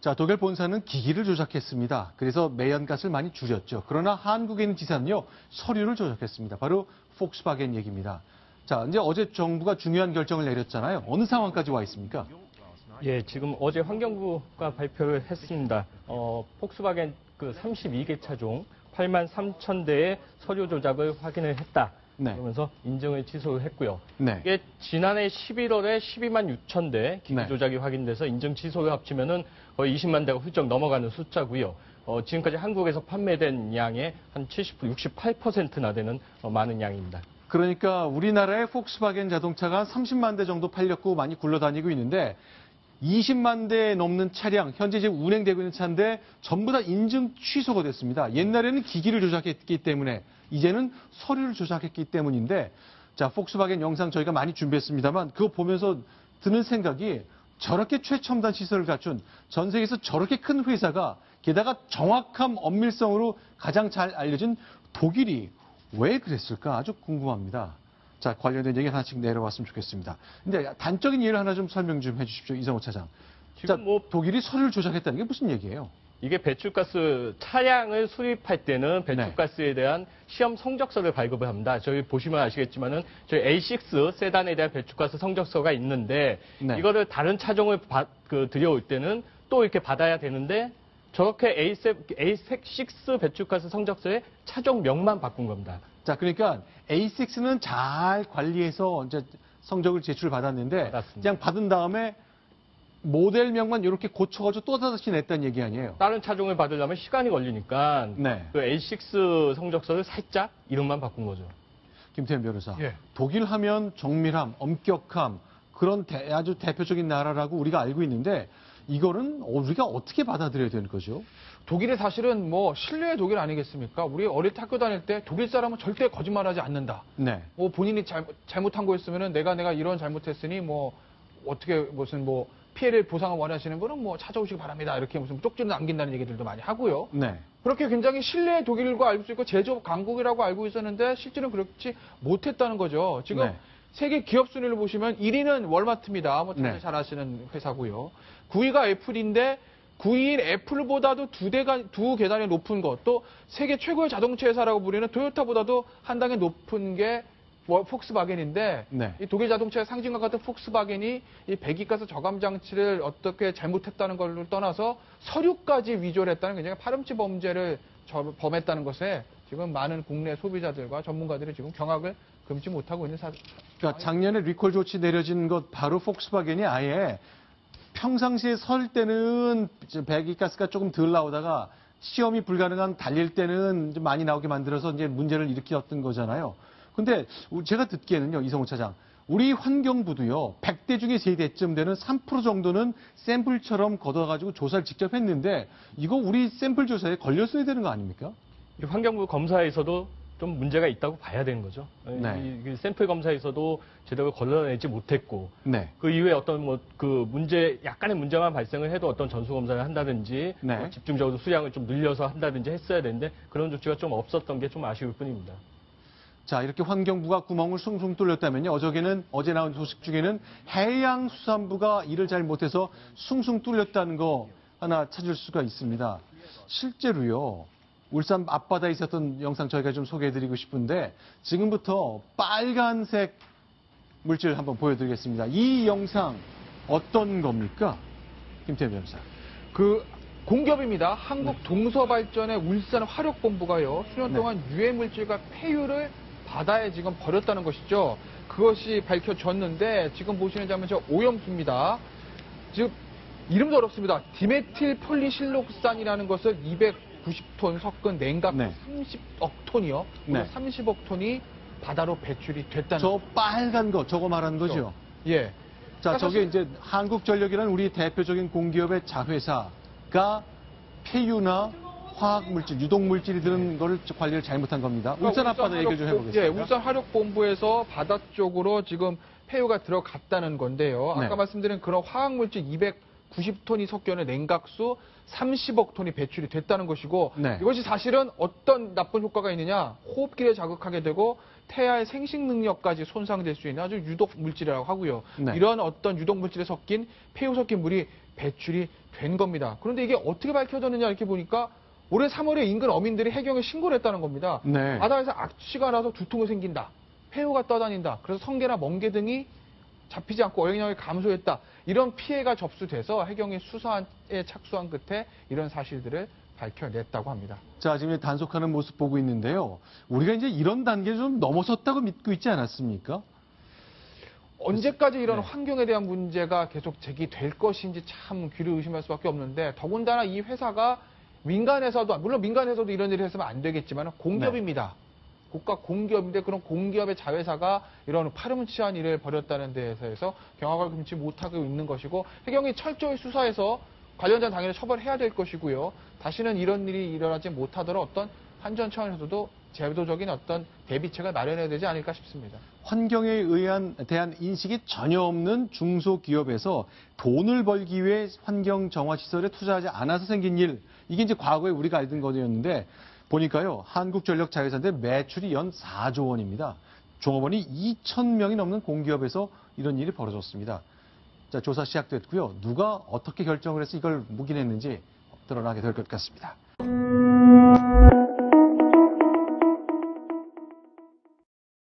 자, 독일 본사는 기기를 조작했습니다. 그래서 매연가스를 많이 줄였죠. 그러나 한국에 있는 지사는요, 서류를 조작했습니다. 바로 폭스바겐 얘기입니다. 자, 이제 어제 정부가 중요한 결정을 내렸잖아요. 어느 상황까지 와 있습니까? 예, 지금 어제 환경부가 발표를 했습니다. 폭스바겐 그 32개 차종 8만 3천 대의 서류 조작을 확인을 했다. 네. 그러면서 인증을 취소를 했고요. 네. 이게 지난해 11월에 12만 6천 대 기기 네. 조작이 확인돼서 인증 취소를 합치면은 거의 20만 대가 훌쩍 넘어가는 숫자고요. 지금까지 한국에서 판매된 양의 한 68%나 되는 많은 양입니다. 그러니까 우리나라의 폭스바겐 자동차가 30만 대 정도 팔렸고 많이 굴러다니고 있는데 20만 대 넘는 차량, 현재 지금 운행되고 있는 차인데 전부 다 인증 취소가 됐습니다. 옛날에는 기기를 조작했기 때문에 이제는 서류를 조작했기 때문인데 자, 폭스바겐 영상 저희가 많이 준비했습니다만 그거 보면서 드는 생각이 저렇게 최첨단 시설을 갖춘 전 세계에서 저렇게 큰 회사가 게다가 정확함, 엄밀성으로 가장 잘 알려진 독일이 왜 그랬을까 아주 궁금합니다. 자, 관련된 얘기 하나씩 내려왔으면 좋겠습니다. 근데 단적인 예를 하나 좀 설명 좀 해주십시오. 이성호 차장. 자, 독일이 서류를 조작했다는 게 무슨 얘기예요? 이게 배출가스 차량을 수입할 때는 배출가스에 대한 시험 성적서를 발급을 합니다. 저희 보시면 아시겠지만은 저희 A6 세단에 대한 배출가스 성적서가 있는데 네. 이거를 다른 차종을 들여올 때는 또 이렇게 받아야 되는데 저렇게 A6 배출가스 성적서의 차종명만 바꾼 겁니다. 자, 그러니까 A6는 잘 관리해서 이제 성적을 제출받았는데 그냥 받은 다음에 모델명만 이렇게 고쳐가지고 또 다시 냈다는 얘기 아니에요? 다른 차종을 받으려면 시간이 걸리니까 네. 그 A6 성적서를 살짝 이름만 바꾼 거죠. 김태현 변호사. 예. 독일 하면 정밀함, 엄격함 그런 아주 대표적인 나라라고 우리가 알고 있는데 이거는 우리가 어떻게 받아들여야 되는 거죠? 독일이 사실은 뭐 신뢰의 독일 아니겠습니까? 우리 어릴 때 학교 다닐 때 독일 사람은 절대 거짓말하지 않는다. 네. 뭐 본인이 잘못한 거였으면은 내가 이런 잘못했으니 뭐 어떻게 무슨 뭐 피해를 보상을 원하시는 분은 뭐 찾아오시기 바랍니다. 이렇게 무슨 쪽지를 남긴다는 얘기들도 많이 하고요. 네. 그렇게 굉장히 신뢰의 독일과 알 수 있고 제조업 강국이라고 알고 있었는데 실제는 그렇지 못했다는 거죠. 지금 네. 세계 기업 순위를 보시면 1위는 월마트입니다. 뭐 다들 네. 잘 아시는 회사고요. 9위가 애플인데 9위인 애플보다도 두 계단이 높은 것, 또 세계 최고의 자동차 회사라고 부르는 토요타보다도 한 단계 높은 게 폭스바겐인데 네. 이 독일 자동차의 상징과 같은 폭스바겐이 이 배기가스 저감 장치를 어떻게 잘못했다는 걸 떠나서 서류까지 위조를 했다는 굉장히 파렴치 범죄를 범했다는 것에 지금 많은 국내 소비자들과 전문가들이 지금 경악을 금치 못하고 있는 그러니까 작년에 리콜 조치 내려진 것 바로 폭스바겐이 아예 평상시에 설 때는 배기가스가 조금 덜 나오다가 시험이 불가능한 달릴 때는 좀 많이 나오게 만들어서 이제 문제를 일으켰던 거잖아요. 근데 제가 듣기에는요, 이성호 차장, 우리 환경부도요, 100대 중에 3대쯤 되는 3% 정도는 샘플처럼 걷어가지고 조사를 직접 했는데 이거 우리 샘플 조사에 걸렸어야 되는 거 아닙니까? 환경부 검사에서도 좀 문제가 있다고 봐야 되는 거죠. 네. 이 샘플 검사에서도 제대로 걸러내지 못했고, 네. 그 이후에 어떤 약간의 문제만 발생을 해도 어떤 전수 검사를 한다든지, 네. 집중적으로 수량을 좀 늘려서 한다든지 했어야 되는데 그런 조치가 좀 없었던 게 좀 아쉬울 뿐입니다. 자, 이렇게 환경부가 구멍을 숭숭 뚫렸다면요. 어제 나온 소식 중에는 해양수산부가 일을 잘 못해서 숭숭 뚫렸다는 거 하나 찾을 수가 있습니다. 실제로요. 울산 앞바다에 있었던 영상 저희가 좀 소개해드리고 싶은데 지금부터 빨간색 물질 한번 보여드리겠습니다. 이 영상 어떤 겁니까? 김태현 변호사. 공기업입니다. 한국동서발전의 울산 화력본부가요. 수년 동안 네. 유해물질과 폐유를 바다에 지금 버렸다는 것이죠. 그것이 밝혀졌는데 지금 보시는 장면 저 오염수입니다. 지금 이름도 어렵습니다. 디메틸 폴리실록산이라는 것을 290톤 섞은 냉각 네. 30억 톤이요. 네. 30억 톤이 바다로 배출이 됐다는 저 빨간 거 저거 말하는 거죠? 예. 자, 저게 이제 한국전력이라는 우리 대표적인 공기업의 자회사가 폐유나 화학물질, 유독물질이 드는 거를 관리를 잘못한 겁니다. 울산 앞바다 얘기를 좀 해보겠습니다. 예, 울산 화력본부에서 바다 쪽으로 지금 폐유가 들어갔다는 건데요. 아까 네. 말씀드린 그런 화학물질 90톤이 섞여는 냉각수 30억 톤이 배출이 됐다는 것이고 네. 이것이 사실은 어떤 나쁜 효과가 있느냐 호흡기를 자극하게 되고 태아의 생식 능력까지 손상될 수 있는 아주 유독 물질이라고 하고요. 네. 이런 어떤 유독 물질에 섞인 폐유 섞인 물이 배출이 된 겁니다. 그런데 이게 어떻게 밝혀졌느냐 이렇게 보니까 올해 3월에 인근 어민들이 해경에 신고를 했다는 겁니다. 네. 바다에서 악취가 나서 두통이 생긴다. 폐유가 떠다닌다. 그래서 성게나 멍게 등이 잡히지 않고 어획량이 감소했다. 이런 피해가 접수돼서 해경이 수사에 착수한 끝에 이런 사실들을 밝혀냈다고 합니다. 자, 지금 단속하는 모습 보고 있는데요. 우리가 이제 이런 단계를 좀 넘어섰다고 믿고 있지 않았습니까? 언제까지 이런 네. 환경에 대한 문제가 계속 제기될 것인지 참 귀를 의심할 수밖에 없는데 더군다나 이 회사가 민간에서도 물론 민간에서도 이런 일을 했으면 안 되겠지만 공기업입니다. 국가 공기업인데 그런 공기업의 자회사가 이런 파렴치한 일을 벌였다는 데에서 경악을 금치 못하고 있는 것이고 해경이 철저히 수사해서 관련자는 당연히 처벌해야 될 것이고요. 다시는 이런 일이 일어나지 못하도록 어떤 환전 차원에서도 제도적인 어떤 대비책을 마련해야 되지 않을까 싶습니다. 환경에 대한 인식이 전혀 없는 중소기업에서 돈을 벌기 위해 환경 정화 시설에 투자하지 않아서 생긴 일, 이게 이제 과거에 우리가 알던 거였는데 보니까요, 한국전력 자회사인데 매출이 연 4조 원입니다. 종업원이 2,000명이 넘는 공기업에서 이런 일이 벌어졌습니다. 자, 조사 시작됐고요. 누가 어떻게 결정을 해서 이걸 묵인했는지 드러나게 될 것 같습니다.